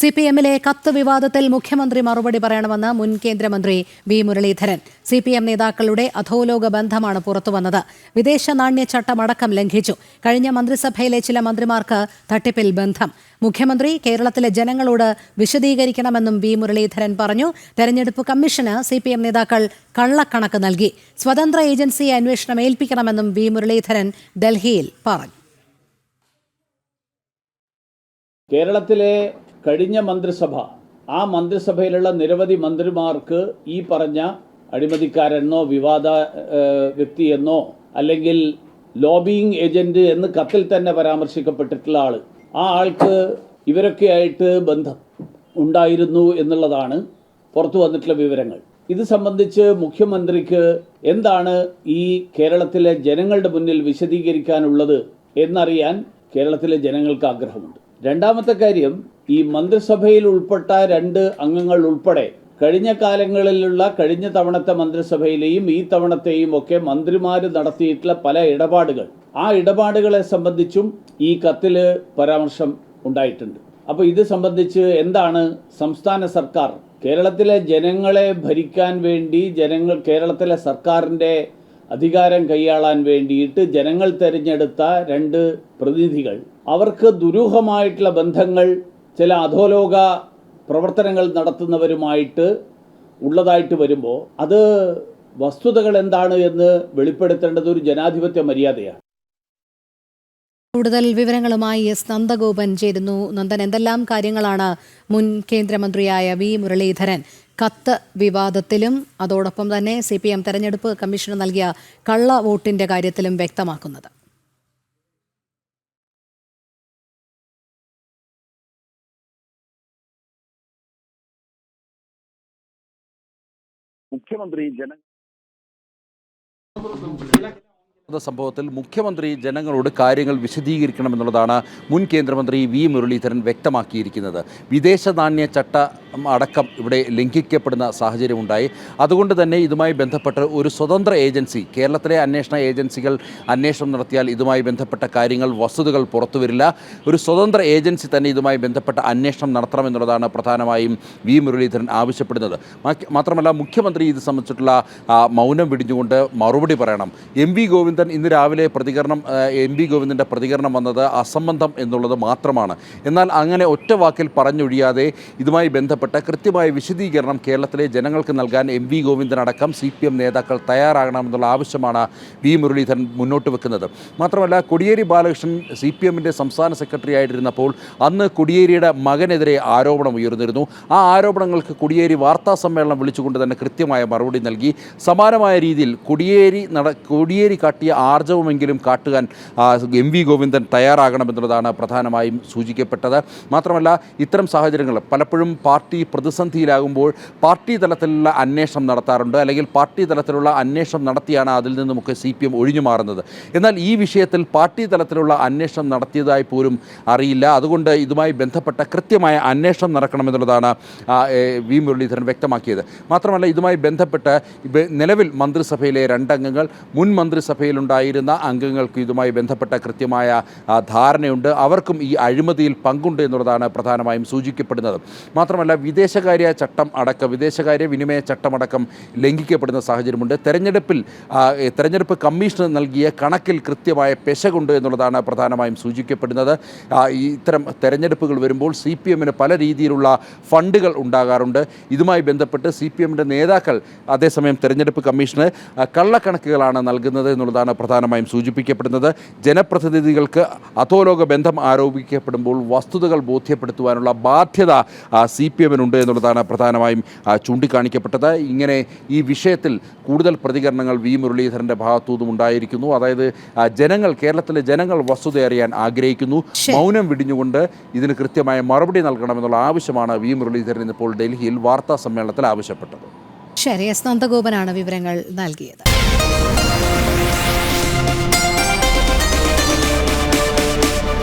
സിപിഎമ്മിലെ കത്ത് വിവാദത്തിൽ മുഖ്യമന്ത്രി മറുപടി പറയണമെന്ന് മുൻ കേന്ദ്രമന്ത്രി വി മുരളീധരൻ. സിപിഎം നേതാക്കളുടെ അധോലോക ബന്ധമാണ് പുറത്തുവന്നത്. വിദേശ നാണ്യച്ചട്ടമടക്കം ലംഘിച്ചു. കഴിഞ്ഞ മന്ത്രിസഭയിലെ ചില മന്ത്രിമാർക്ക് തട്ടിപ്പിൽ ബന്ധം. മുഖ്യമന്ത്രി കേരളത്തിലെ ജനങ്ങളോട് വിശദീകരിക്കണമെന്നും വി മുരളീധരൻ പറഞ്ഞു. തെരഞ്ഞെടുപ്പ് കമ്മീഷന് സിപിഎം നേതാക്കൾ കള്ളക്കണക്ക് നൽകി. സ്വതന്ത്ര ഏജൻസിയെ അന്വേഷണം ഏൽപ്പിക്കണമെന്നും വി മുരളീധരൻ ഡൽഹിയിൽ പറഞ്ഞു. കേരളത്തിലെ കഴിഞ്ഞ മന്ത്രിസഭ, ആ മന്ത്രിസഭയിലുള്ള നിരവധി മന്ത്രിമാർക്ക് ഈ പറഞ്ഞ അഴിമതിക്കാരെന്നോ വിവാദ വ്യക്തിയെന്നോ അല്ലെങ്കിൽ ലോബിയിങ് ഏജന്റ് എന്ന് കത്തിൽ തന്നെ പരാമർശിക്കപ്പെട്ടിട്ടുള്ള ആൾ, ആ ആൾക്ക് ഇവരൊക്കെയായിട്ട് ബന്ധം ഉണ്ടായിരുന്നു എന്നുള്ളതാണ് പുറത്തു വന്നിട്ടുള്ള വിവരങ്ങൾ. ഇത് സംബന്ധിച്ച് മുഖ്യമന്ത്രിക്ക് എന്താണ് ഈ കേരളത്തിലെ ജനങ്ങളുടെ മുന്നിൽ വിശദീകരിക്കാനുള്ളത് എന്നറിയാൻ കേരളത്തിലെ ജനങ്ങൾക്ക് ആഗ്രഹമുണ്ട്. രണ്ടാമത്തെ കാര്യം, ഈ മന്ത്രിസഭയിൽ ഉൾപ്പെട്ട 2 അംഗങ്ങൾ ഉൾപ്പെടെ കഴിഞ്ഞ കാലങ്ങളിലുള്ള കഴിഞ്ഞ തവണത്തെ മന്ത്രിസഭയിലെയും ഈ തവണത്തെയും ഒക്കെ മന്ത്രിമാർ നടത്തിയിട്ടുള്ള പല ഇടപാടുകൾ, ആ ഇടപാടുകളെ സംബന്ധിച്ചും ഈ കത്തിൽ പരാമർശം ഉണ്ടായിട്ടുണ്ട്. അപ്പോൾ ഇത് സംബന്ധിച്ച് എന്താണ് സംസ്ഥാന സർക്കാർ, കേരളത്തിലെ ജനങ്ങളെ ഭരിക്കാൻ വേണ്ടി, കേരളത്തിലെ സർക്കാരിൻ്റെ അധികാരം കൈയാളാൻ വേണ്ടിയിട്ട് ജനങ്ങൾ തിരഞ്ഞെടുത്ത 2 പ്രതിനിധികൾ, അവർക്ക് ദുരൂഹമായിട്ടുള്ള ബന്ധങ്ങൾ ചില അധോലോക പ്രവർത്തനങ്ങൾ നടത്തുന്നവരുമായിട്ട് ഉള്ളതായിട്ട് വരുമ്പോൾ അത് വസ്തുതകൾ എന്താണ് എന്ന് വെളിപ്പെടുത്തേണ്ടത് ഒരു ജനാധിപത്യ മര്യാദയാണ്. കൂടുതൽ വിവരങ്ങളുമായി എസ് നന്ദഗോപൻ ചേരുന്നു. നന്ദൻ, എന്തെല്ലാം കാര്യങ്ങളാണ് മുൻ കേന്ദ്രമന്ത്രിയായ വി മുരളീധരൻ കത്ത് വിവാദത്തിലും അതോടൊപ്പം തന്നെ സിപിഎം തെരഞ്ഞെടുപ്പ് കമ്മീഷന് നൽകിയ കള്ള വോട്ടിന്റെ കാര്യത്തിലും വ്യക്തമാക്കുന്നത്? മുഖ്യമന്ത്രി സംഭവത്തിൽ മുഖ്യമന്ത്രി ജനങ്ങളോട് കാര്യങ്ങൾ വിശദീകരിക്കണമെന്നുള്ളതാണ് മുൻ കേന്ദ്രമന്ത്രി വി മുരളീധരൻ വ്യക്തമാക്കിയിരിക്കുന്നത്. വിദേശ നാണ്യ ചട്ടം അടക്കം ഇവിടെ ലംഘിക്കപ്പെടുന്ന സാഹചര്യമുണ്ടായി. അതുകൊണ്ട് തന്നെ ഇതുമായി ബന്ധപ്പെട്ട് ഒരു സ്വതന്ത്ര ഏജൻസി, കേരളത്തിലെ അന്വേഷണ ഏജൻസികൾ അന്വേഷണം നടത്തിയാൽ ഇതുമായി ബന്ധപ്പെട്ട കാര്യങ്ങൾ, വസ്തുതകൾ പുറത്തുവരില്ല. ഒരു സ്വതന്ത്ര ഏജൻസി തന്നെ ഇതുമായി ബന്ധപ്പെട്ട അന്വേഷണം നടത്തണമെന്നുള്ളതാണ് പ്രധാനമായും വി മുരളീധരൻ ആവശ്യപ്പെടുന്നത്. മാത്രമല്ല, മുഖ്യമന്ത്രി ഇത് സംബന്ധിച്ചിട്ടുള്ള മൗനം വെടിഞ്ഞുകൊണ്ട് മറുപടി പറയണം. എം.വി. ഗോവിന്ദൻ ഇന്ന് രാവിലെ എം.വി. ഗോവിന്ദൻ്റെ പ്രതികരണം വന്നത് അസംബന്ധം എന്നുള്ളത് മാത്രമാണ്. എന്നാൽ അങ്ങനെ ഒറ്റ വാക്കിൽ പറഞ്ഞൊഴിയാതെ ഇതുമായി ബന്ധപ്പെട്ട കൃത്യമായ വിശദീകരണം കേരളത്തിലെ ജനങ്ങൾക്ക് നൽകാൻ എം.വി. ഗോവിന്ദൻ അടക്കം CPM നേതാക്കൾ തയ്യാറാകണമെന്നുള്ള ആവശ്യമാണ് വി മുരളീധരൻ മുന്നോട്ട് വെക്കുന്നത്. മാത്രമല്ല, കോടിയേരി ബാലകൃഷ്ണൻ CPMൻ്റെ സംസ്ഥാന സെക്രട്ടറി ആയിട്ടിരുന്നപ്പോൾ അന്ന് കോടിയേരിയുടെ മകനെതിരെ ആരോപണം ഉയർന്നിരുന്നു. ആ ആരോപണങ്ങൾക്ക് കോടിയേരി വാർത്താ സമ്മേളനം വിളിച്ചുകൊണ്ട് തന്നെ കൃത്യമായ മറുപടി നൽകി. സമാനമായ രീതിയിൽ കോടിയേരി കാട്ടിയ ആർജവമെങ്കിലും കാട്ടുവാൻ എം.വി. ഗോവിന്ദൻ തയ്യാറാകണമെന്നുള്ളതാണ് പ്രധാനമായും സൂചിക്കപ്പെട്ടത്. മാത്രമല്ല, ഇത്തരം സാഹചര്യങ്ങൾ പലപ്പോഴും പാർട്ടി പ്രതിസന്ധിയിലാകുമ്പോൾ പാർട്ടി തലത്തിലുള്ള അന്വേഷണം നടത്താറുണ്ട്, അല്ലെങ്കിൽ പാർട്ടി തലത്തിലുള്ള അന്വേഷണം നടത്തിയാണ് അതിൽ നിന്നുമൊക്കെ CPM ഒഴിഞ്ഞു മാറുന്നത്. എന്നാൽ ഈ വിഷയത്തിൽ പാർട്ടി തലത്തിലുള്ള അന്വേഷണം നടത്തിയതായി പോലും അറിയില്ല. അതുകൊണ്ട് ഇതുമായി ബന്ധപ്പെട്ട കൃത്യമായ അന്വേഷണം നടക്കണമെന്നുള്ളതാണ് വി മുരളീധരൻ വ്യക്തമാക്കിയത്. മാത്രമല്ല, ഇതുമായി ബന്ധപ്പെട്ട് നിലവിൽ മന്ത്രിസഭയിലെ 2 അംഗങ്ങൾ, മുൻ മന്ത്രിസഭയിലുണ്ടായിരുന്ന അംഗങ്ങൾക്ക് ഇതുമായി ബന്ധപ്പെട്ട കൃത്യമായ ധാരണയുണ്ട്. അവർക്കും ഈ അഴിമതിയിൽ പങ്കുണ്ട് എന്നുള്ളതാണ് പ്രധാനമായും സൂചിക്കപ്പെടുന്നത്. മാത്രമല്ല, വിദേശകാര്യ വിനിമയ ചട്ടമടക്കം ലംഘിക്കപ്പെടുന്ന സാഹചര്യമുണ്ട്. തെരഞ്ഞെടുപ്പ് കമ്മീഷന് നൽകിയ കണക്കിൽ കൃത്യമായ പെശകുണ്ട് എന്നുള്ളതാണ് പ്രധാനമായും സൂചിക്കപ്പെടുന്നത്. ഇത്തരം തെരഞ്ഞെടുപ്പുകൾ വരുമ്പോൾ CPMന് പല രീതിയിലുള്ള ഫണ്ടുകൾ ഉണ്ടാകാറുണ്ട്. ഇതുമായി ബന്ധപ്പെട്ട് CPMൻ്റെ നേതാക്കൾ അതേസമയം തെരഞ്ഞെടുപ്പ് കമ്മീഷന് കള്ളക്കണക്കുകളാണ് നൽകുന്നത് എന്നുള്ളതാണ് പ്രധാനമായും സൂചിപ്പിക്കപ്പെടുന്നത്. ജനപ്രതിനിധികൾക്ക് അധോലോക ബന്ധം ആരോപിക്കപ്പെടുമ്പോൾ വസ്തുതകൾ ബോധ്യപ്പെടുത്തുവാനുള്ള ബാധ്യത CPMനുണ്ട് എന്നുള്ളതാണ് പ്രധാനമായും ചൂണ്ടിക്കാണിക്കപ്പെട്ടത്. ഇങ്ങനെ ഈ വിഷയത്തിൽ കൂടുതൽ പ്രതികരണങ്ങൾ വി മുരളീധരൻ്റെ ഭാഗത്തുനിന്നും ഉണ്ടായിരിക്കുന്നു. അതായത് കേരളത്തിലെ ജനങ്ങൾ വസ്തുത അറിയാൻ ആഗ്രഹിക്കുന്നു. മൗനം വെടിഞ്ഞുകൊണ്ട് ഇതിന് കൃത്യമായ മറുപടി നൽകണമെന്നുള്ള ആവശ്യമാണ് വി മുരളീധരൻ ഇപ്പോൾ ഡൽഹിയിൽ വാർത്താ സമ്മേളനത്തിൽ ആവശ്യപ്പെട്ടത്. ശരി, എസ് നന്ദഗോപനാണ് വിവരങ്ങൾ നൽകിയത്.